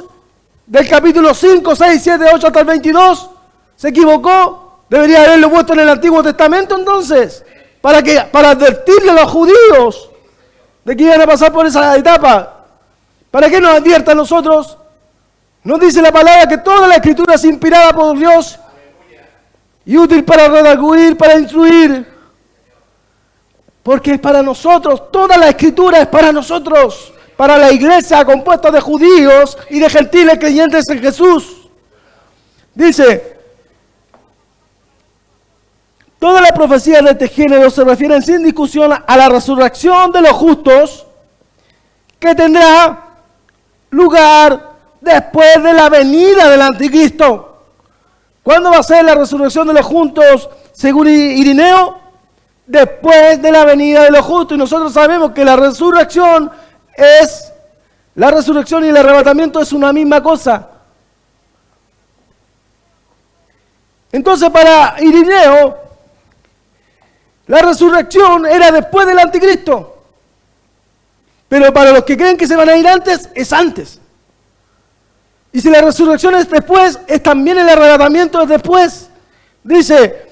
del capítulo 5, 6, 7, 8 hasta el 22? ¿Se equivocó? ¿Debería haberlo puesto en el Antiguo Testamento entonces? ¿Para qué? Para advertirle a los judíos de que iban a pasar por esa etapa. ¿Para qué nos advierta a nosotros? Nos dice la palabra que toda la Escritura es inspirada por Dios y útil para redarguir, para instruir. Porque es para nosotros, toda la Escritura es para nosotros, para la iglesia compuesta de judíos y de gentiles creyentes en Jesús. Dice, todas las profecías de este género se refieren sin discusión a la resurrección de los justos que tendrá lugar después de la venida del anticristo. ¿Cuándo va a ser la resurrección de los justos según Irineo? Después de la venida de los justos. Y nosotros sabemos que la resurrección y el arrebatamiento es una misma cosa. Entonces para Irineo, la resurrección era después del anticristo. Pero para los que creen que se van a ir antes, es antes. Y si la resurrección es después, es también el arrebatamiento es después. Dice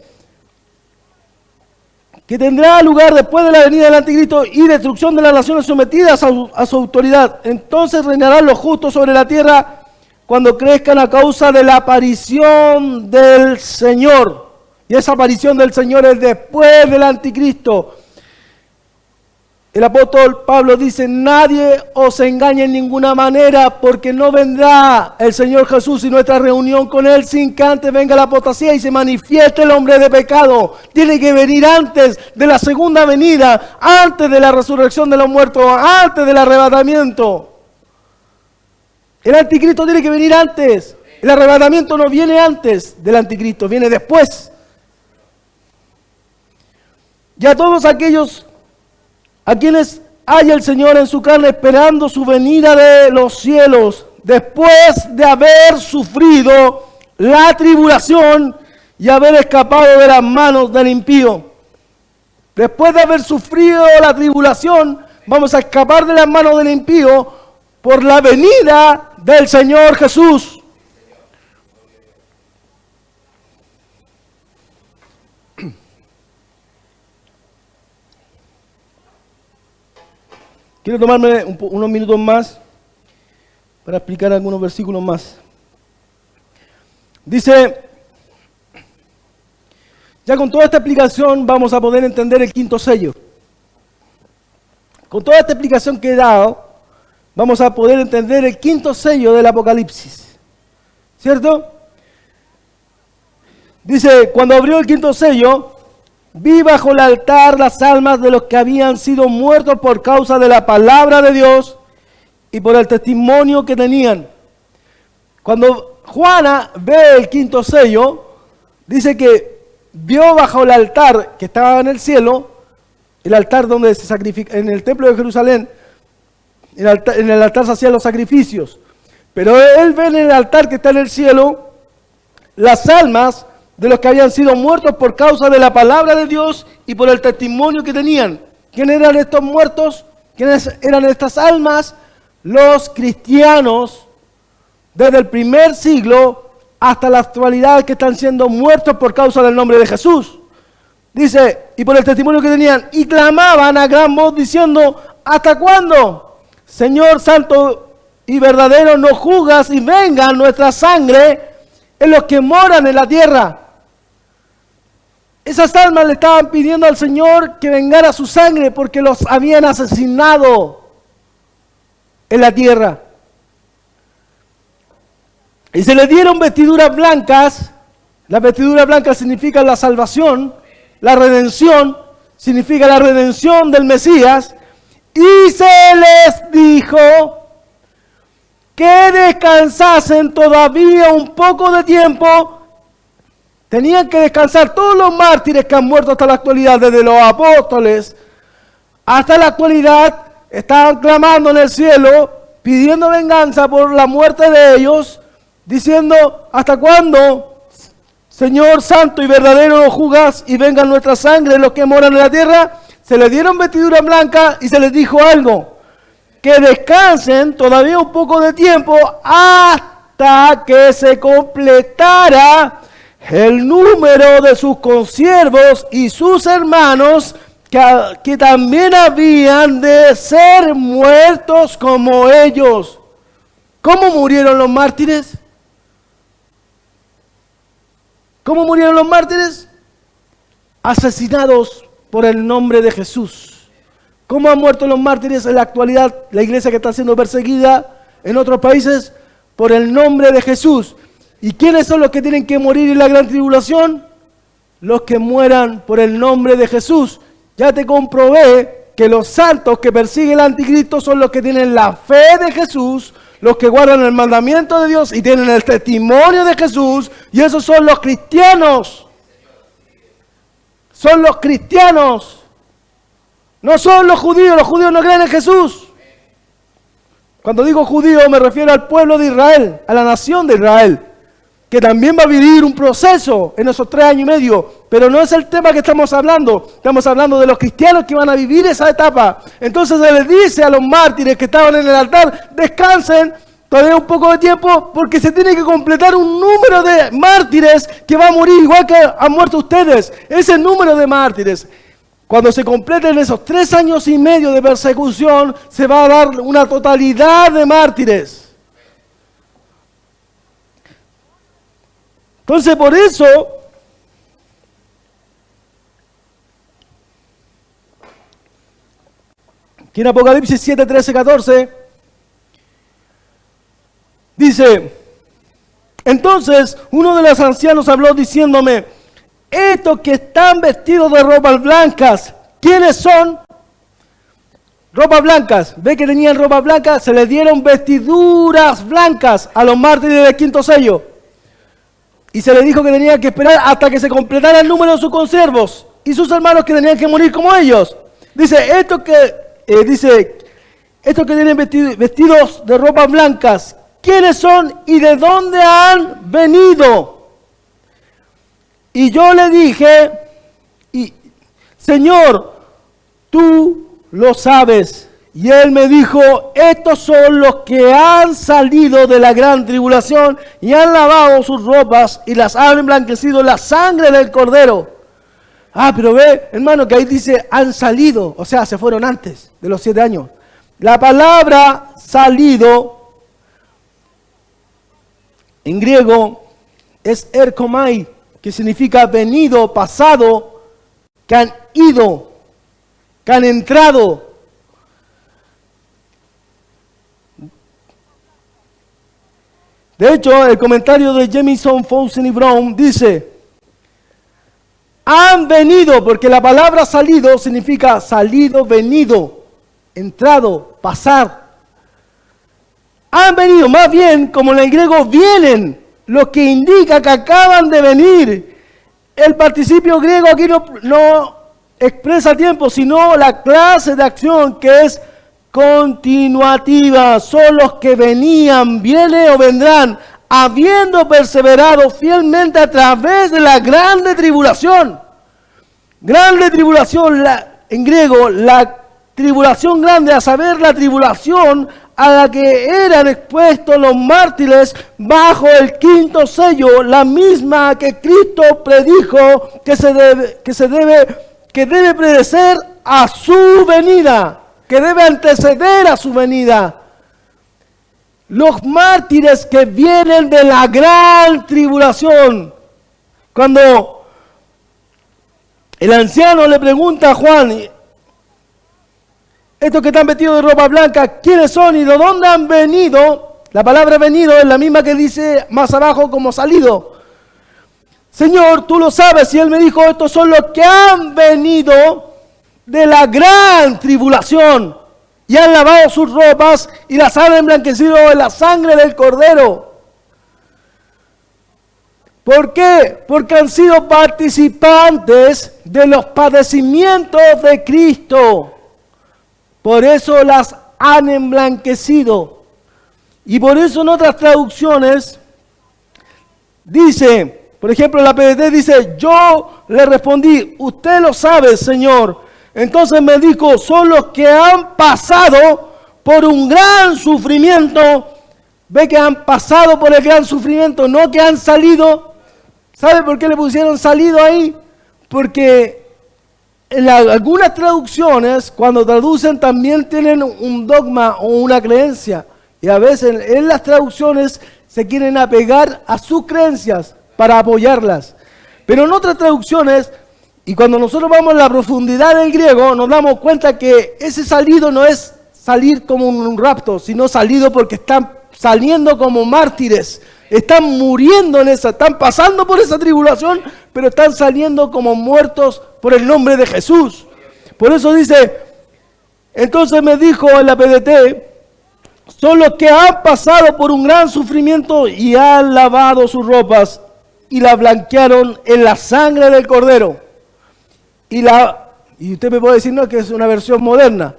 que tendrá lugar después de la venida del anticristo y destrucción de las naciones sometidas a su autoridad. Entonces reinarán los justos sobre la tierra cuando crezcan a causa de la aparición del Señor. Y esa aparición del Señor es después del anticristo. El apóstol Pablo dice, nadie os engañe en ninguna manera, porque no vendrá el Señor Jesús y nuestra reunión con Él sin que antes venga la apostasía y se manifieste el hombre de pecado. Tiene que venir antes de la segunda venida, antes de la resurrección de los muertos, antes del arrebatamiento. El anticristo tiene que venir antes. El arrebatamiento no viene antes del anticristo, viene después. Ya todos aquellos a quienes haya el Señor en su carne esperando su venida de los cielos, después de haber sufrido la tribulación y haber escapado de las manos del impío. Después de haber sufrido la tribulación, vamos a escapar de las manos del impío por la venida del Señor Jesús. Quiero tomarme unos minutos más para explicar algunos versículos más. Dice, ya con toda esta explicación vamos a poder entender el quinto sello. Con toda esta explicación que he dado, vamos a poder entender el quinto sello del Apocalipsis. ¿Cierto? Dice, cuando abrió el quinto sello, vi bajo el altar las almas de los que habían sido muertos por causa de la palabra de Dios y por el testimonio que tenían. Cuando Juana ve el quinto sello, dice que vio bajo el altar que estaba en el cielo, el altar donde se sacrifica, en el templo de Jerusalén, en el altar se hacían los sacrificios. Pero él ve en el altar que está en el cielo las almas de los que habían sido muertos por causa de la palabra de Dios y por el testimonio que tenían. ¿Quiénes eran estos muertos? ¿Quiénes eran estas almas? Los cristianos, desde el primer siglo hasta la actualidad, que están siendo muertos por causa del nombre de Jesús. Dice, y por el testimonio que tenían, y clamaban a gran voz diciendo, ¿hasta cuándo, Señor santo y verdadero, no juzgas y venga nuestra sangre en los que moran en la tierra? Esas almas le estaban pidiendo al Señor que vengara su sangre porque los habían asesinado en la tierra. Y se les dieron vestiduras blancas. Las vestiduras blancas significan la salvación, la redención, significa la redención del Mesías. Y se les dijo que descansasen todavía un poco de tiempo. Tenían que descansar todos los mártires que han muerto hasta la actualidad, desde los apóstoles hasta la actualidad. estaban clamando en el cielo, pidiendo venganza por la muerte de ellos, diciendo, ¿hasta cuándo, Señor santo y verdadero, lo juzgas y venga nuestra sangre los que moran en la tierra? Se les dieron vestidura blanca y se les dijo algo, que descansen todavía un poco de tiempo hasta que se completara el número de sus consiervos y sus hermanos que también habían de ser muertos como ellos. ¿Cómo murieron los mártires? ¿Cómo murieron los mártires? Asesinados por el nombre de Jesús. ¿Cómo han muerto los mártires en la actualidad? La iglesia que está siendo perseguida en otros países por el nombre de Jesús. ¿Y quiénes son los que tienen que morir en la gran tribulación? Los que mueran por el nombre de Jesús. Ya te comprobé que los santos que persiguen el anticristo son los que tienen la fe de Jesús, los que guardan el mandamiento de Dios y tienen el testimonio de Jesús, y esos son los cristianos. Son los cristianos. No son los judíos no creen en Jesús. Cuando digo judío me refiero al pueblo de Israel, a la nación de Israel, que también va a vivir un proceso en esos 3 años y medio, pero no es el tema que estamos hablando de los cristianos que van a vivir esa etapa. Entonces se les dice a los mártires que estaban en el altar, descansen todavía un poco de tiempo, porque se tiene que completar un número de mártires que va a morir igual que han muerto ustedes. Ese número de mártires, cuando se completen esos 3 años y medio de persecución, se va a dar una totalidad de mártires. Entonces, por eso, aquí en Apocalipsis 7, 13, 14, dice, entonces uno de los ancianos habló diciéndome, estos que están vestidos de ropas blancas, ¿quiénes son? Ropas blancas. ¿Ve que tenían ropas blancas? Se les dieron vestiduras blancas a los mártires del quinto sello. Y se les dijo que tenían que esperar hasta que se completara el número de sus consiervos y sus hermanos que tenían que morir como ellos. Dice, estos que tienen vestidos de ropas blancas, ¿quiénes son y de dónde han venido? Y yo le dije, Señor, tú lo sabes. Y él me dijo, estos son los que han salido de la gran tribulación y han lavado sus ropas y las han emblanquecido en la sangre del Cordero. Pero ve, hermano, que ahí dice, han salido, o sea, se fueron antes de los 7 años. La palabra salido, en griego, es erkomai, que significa venido, pasado, que han ido, que han entrado. De hecho, el comentario de Jamieson, Fawcett y Brown dice, han venido, porque la palabra salido significa salido, venido, entrado, pasar. Han venido, más bien, como en el griego, vienen, lo que indica que acaban de venir. El participio griego aquí no expresa tiempo, sino la clase de acción que es continuativa. Son los que venían, vienen o vendrán, habiendo perseverado fielmente a través de la grande tribulación. Grande tribulación, en griego, la tribulación grande, a saber, la tribulación a la que eran expuestos los mártires bajo el quinto sello, la misma que Cristo predijo que debe precedir a su venida, que debe anteceder a su venida. Los mártires que vienen de la gran tribulación. Cuando el anciano le pregunta a Juan, estos que están vestidos de ropa blanca, ¿quiénes son y de dónde han venido? La palabra venido es la misma que dice más abajo como salido. Señor, tú lo sabes. Y él me dijo, estos son los que han venido de la gran tribulación y han lavado sus ropas y las han emblanquecido en la sangre del Cordero. ¿Por qué? Porque han sido participantes de los padecimientos de Cristo. por eso las han emblanquecido. Y por eso en otras traducciones dice, por ejemplo la PDT dice, yo le respondí, usted lo sabe, Señor. Entonces me dijo, son los que han pasado por un gran sufrimiento. Ve que han pasado por el gran sufrimiento, no que han salido. ¿Sabe por qué le pusieron salido ahí? Porque en algunas traducciones, cuando traducen, también tienen un dogma o una creencia. Y a veces en las traducciones se quieren apegar a sus creencias para apoyarlas. Pero en otras traducciones, y cuando nosotros vamos a la profundidad del griego, nos damos cuenta que ese salido no es salir como un rapto, sino salido porque están saliendo como mártires. Están muriendo en esa, están pasando por esa tribulación, pero están saliendo como muertos por el nombre de Jesús. Por eso dice, entonces me dijo en la PDT, son los que han pasado por un gran sufrimiento y han lavado sus ropas y las blanquearon en la sangre del Cordero. Y usted me puede decir, no, que es una versión moderna.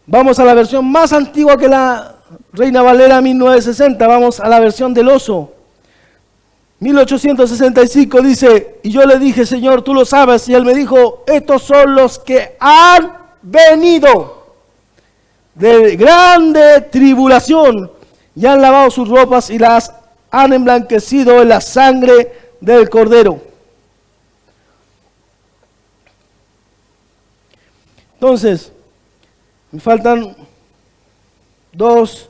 Vamos a la versión más antigua que la Reina Valera 1960, vamos a la versión del oso. 1865 dice, y yo le dije, Señor, tú lo sabes, y él me dijo, estos son los que han venido de grande tribulación y han lavado sus ropas y las han emblanquecido en la sangre del Cordero. Entonces, me faltan dos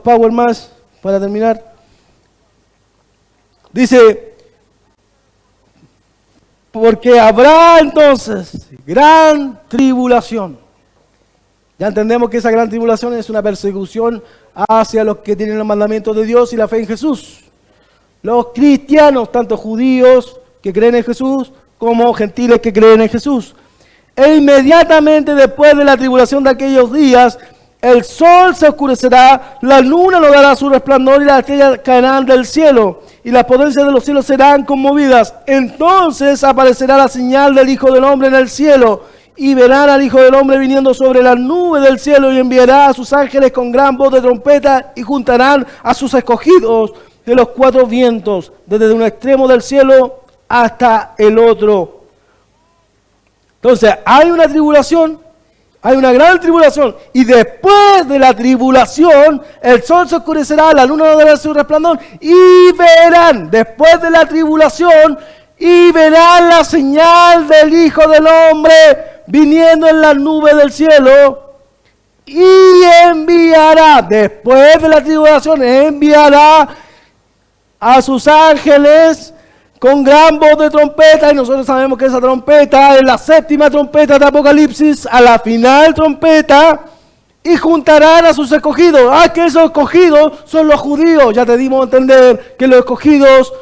power más para terminar. Dice, porque habrá entonces gran tribulación. Ya entendemos que esa gran tribulación es una persecución hacia los que tienen los mandamientos de Dios y la fe en Jesús. Los cristianos, tanto judíos que creen en Jesús, como gentiles que creen en Jesús. E inmediatamente después de la tribulación de aquellos días, el sol se oscurecerá, la luna no dará su resplandor y las estrellas caerán del cielo y las potencias de los cielos serán conmovidas. Entonces aparecerá la señal del Hijo del Hombre en el cielo y verán al Hijo del Hombre viniendo sobre las nubes del cielo y enviará a sus ángeles con gran voz de trompeta y juntarán a sus escogidos de los cuatro vientos, desde un extremo del cielo hasta el otro. Entonces, hay una tribulación, hay una gran tribulación, y después de la tribulación, el sol se oscurecerá, la luna no dará su resplandor, y verán, después de la tribulación, y verán la señal del Hijo del Hombre viniendo en las nubes del cielo, y enviará, después de la tribulación, enviará a sus ángeles con gran voz de trompeta, y nosotros sabemos que esa trompeta es la séptima trompeta de Apocalipsis, a la final trompeta, y juntarán a sus escogidos. Que esos escogidos son los judíos. Ya te dimos a entender que los escogidos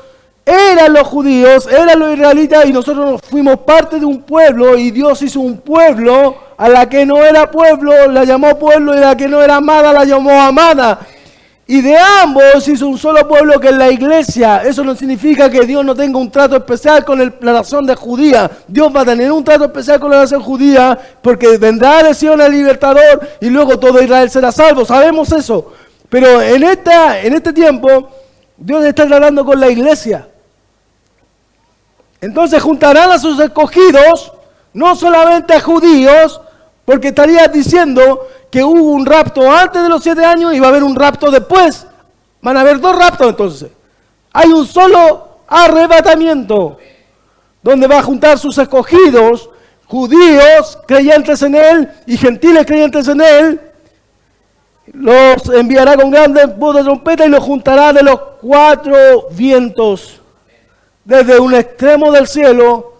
eran los judíos, eran los israelitas, y nosotros fuimos parte de un pueblo, y Dios hizo un pueblo, a la que no era pueblo la llamó pueblo, y a la que no era amada la llamó amada. Y de ambos hizo un solo pueblo, que es la iglesia. Eso no significa que Dios no tenga un trato especial con la nación de Judía. Dios va a tener un trato especial con la nación judía, porque vendrá de Sion el libertador y luego todo Israel será salvo. Sabemos eso. Pero en este tiempo, Dios está tratando con la iglesia. Entonces juntarán a sus escogidos, no solamente a judíos, porque estarías diciendo que hubo un rapto antes de los 7 años y va a haber un rapto después. Van a haber 2 raptos entonces. Hay un solo arrebatamiento, donde va a juntar sus escogidos, judíos creyentes en Él y gentiles creyentes en Él. Los enviará con grande voz de trompeta y los juntará de los 4 vientos, desde un extremo del cielo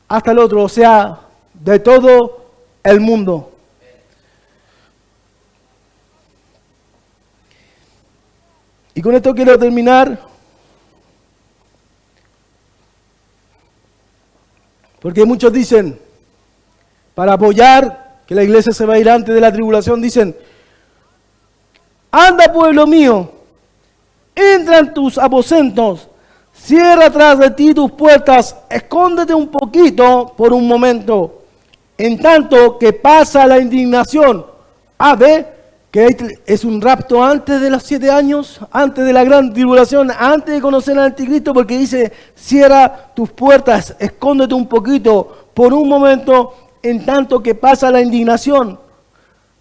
hasta el otro, o sea, de todo el mundo. Y con esto quiero terminar, porque muchos dicen, para apoyar que la iglesia se va a ir antes de la tribulación, dicen, anda pueblo mío, entra en tus aposentos, cierra tras de ti tus puertas, escóndete un poquito por un momento, en tanto que pasa la indignación. Ve que es un rapto antes de los 7 años, antes de la gran tribulación, antes de conocer al anticristo, porque dice, cierra tus puertas, escóndete un poquito, por un momento, en tanto que pasa la indignación.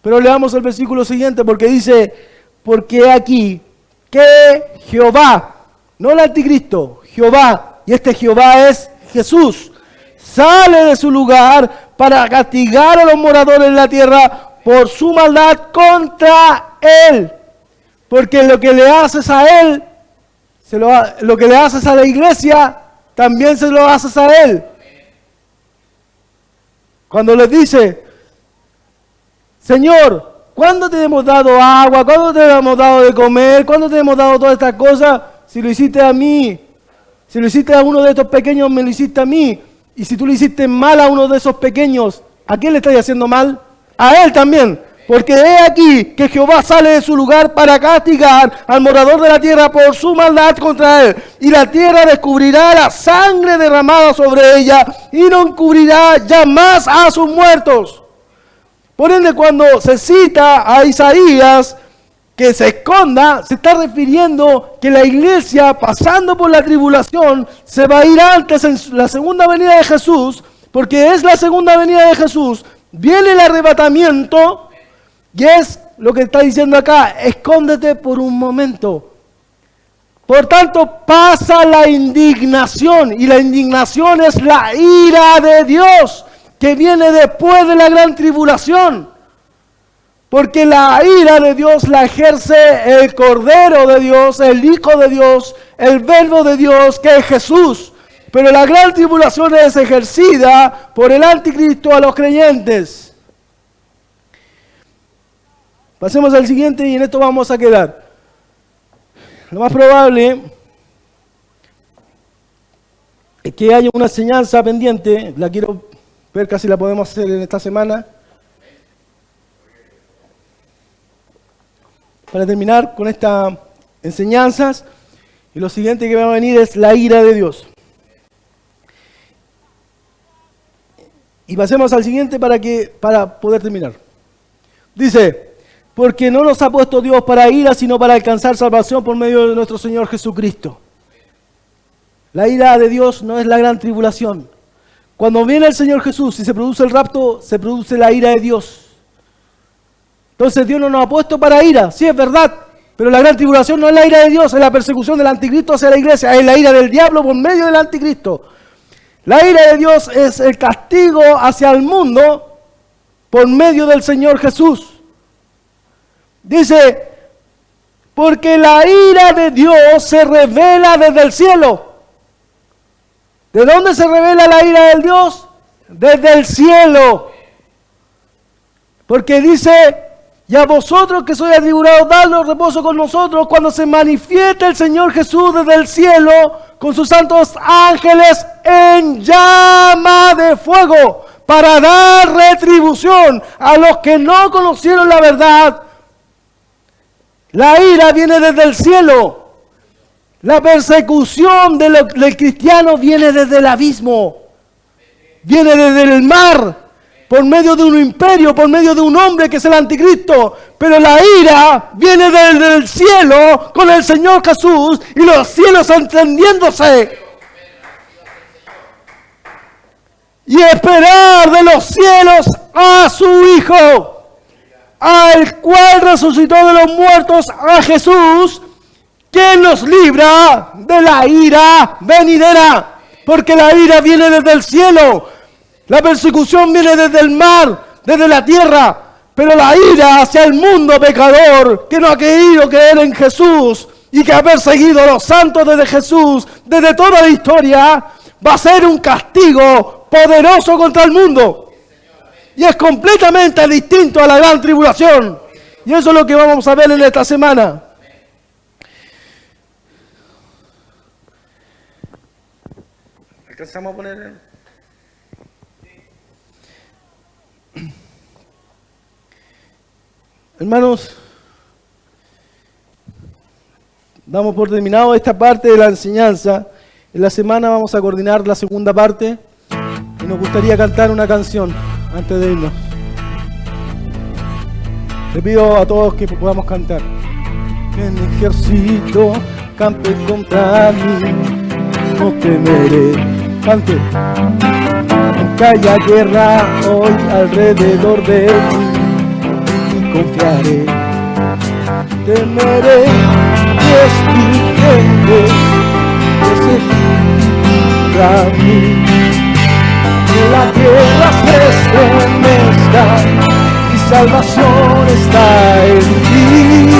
Pero leamos el versículo siguiente, porque dice, porque aquí que Jehová, no el anticristo, Jehová, y este Jehová es Jesús, sale de su lugar para castigar a los moradores de la tierra por su maldad contra él. Porque lo que le haces a él, lo que le haces a la iglesia, también se lo haces a él. Cuando les dice, Señor, ¿cuándo te hemos dado agua? ¿Cuándo te hemos dado de comer? ¿Cuándo te hemos dado todas estas cosas? Si lo hiciste a mí, si lo hiciste a uno de estos pequeños, me lo hiciste a mí. Y si tú le hiciste mal a uno de esos pequeños, ¿a quién le estás haciendo mal? A él también. Porque he aquí que Jehová sale de su lugar para castigar al morador de la tierra por su maldad contra él. Y la tierra descubrirá la sangre derramada sobre ella y no encubrirá ya más a sus muertos. Por ende, cuando se cita a Isaías que se esconda, se está refiriendo que la iglesia, pasando por la tribulación, se va a ir antes en la segunda venida de Jesús, porque es la segunda venida de Jesús. Viene el arrebatamiento. Y es lo que está diciendo acá, escóndete por un momento. Por tanto, pasa la indignación, y la indignación es la ira de Dios, que viene después de la gran tribulación. Porque la ira de Dios la ejerce el Cordero de Dios, el Hijo de Dios, el Verbo de Dios, que es Jesús. Pero la gran tribulación es ejercida por el anticristo a los creyentes. Pasemos al siguiente y en esto vamos a quedar. Lo más probable es que haya una enseñanza pendiente. La quiero ver, casi la podemos hacer en esta semana. Para terminar con estas enseñanzas. Y lo siguiente que va a venir es la ira de Dios. Y pasemos al siguiente para poder terminar. Dice, porque no nos ha puesto Dios para ira, sino para alcanzar salvación por medio de nuestro Señor Jesucristo. La ira de Dios no es la gran tribulación. Cuando viene el Señor Jesús y se produce el rapto, se produce la ira de Dios. Entonces Dios no nos ha puesto para ira, sí es verdad, pero la gran tribulación no es la ira de Dios, es la persecución del anticristo hacia la iglesia, es la ira del diablo por medio del anticristo. La ira de Dios es el castigo hacia el mundo por medio del Señor Jesús. Dice, porque la ira de Dios se revela desde el cielo. ¿De dónde se revela la ira de Dios? Desde el cielo. Porque dice, y a vosotros que sois atribulados, dadnos reposo con nosotros cuando se manifieste el Señor Jesús desde el cielo con sus santos ángeles en llama de fuego para dar retribución a los que no conocieron la verdad. La ira viene desde el cielo. La persecución del cristiano viene desde el abismo. Viene desde el mar, por medio de un imperio, por medio de un hombre que es el anticristo. Pero la ira viene desde el cielo con el Señor Jesús y los cielos encendiéndose. Y esperar de los cielos a su Hijo, al cual resucitó de los muertos, a Jesús, quien nos libra de la ira venidera. Porque la ira viene desde el cielo, la persecución viene desde el mar, desde la tierra, pero la ira hacia el mundo pecador que no ha querido creer en Jesús y que ha perseguido a los santos desde Jesús, desde toda la historia, va a ser un castigo poderoso contra el mundo. Y es completamente distinto a la gran tribulación. Y eso es lo que vamos a ver en esta semana. ¿Alcanzamos a poner? Hermanos, damos por terminado esta parte de la enseñanza. En la semana vamos a coordinar la segunda parte y nos gustaría cantar una canción. antes de irnos. Le pido a todos que podamos cantar. Que el ejército campe contra mí, no temeré. Cante. Aunque haya guerra hoy alrededor de mí, y confiaré. Temeré, y es mi gente que se contra mí. Que la tierra se estremezca, mi salvación está en ti.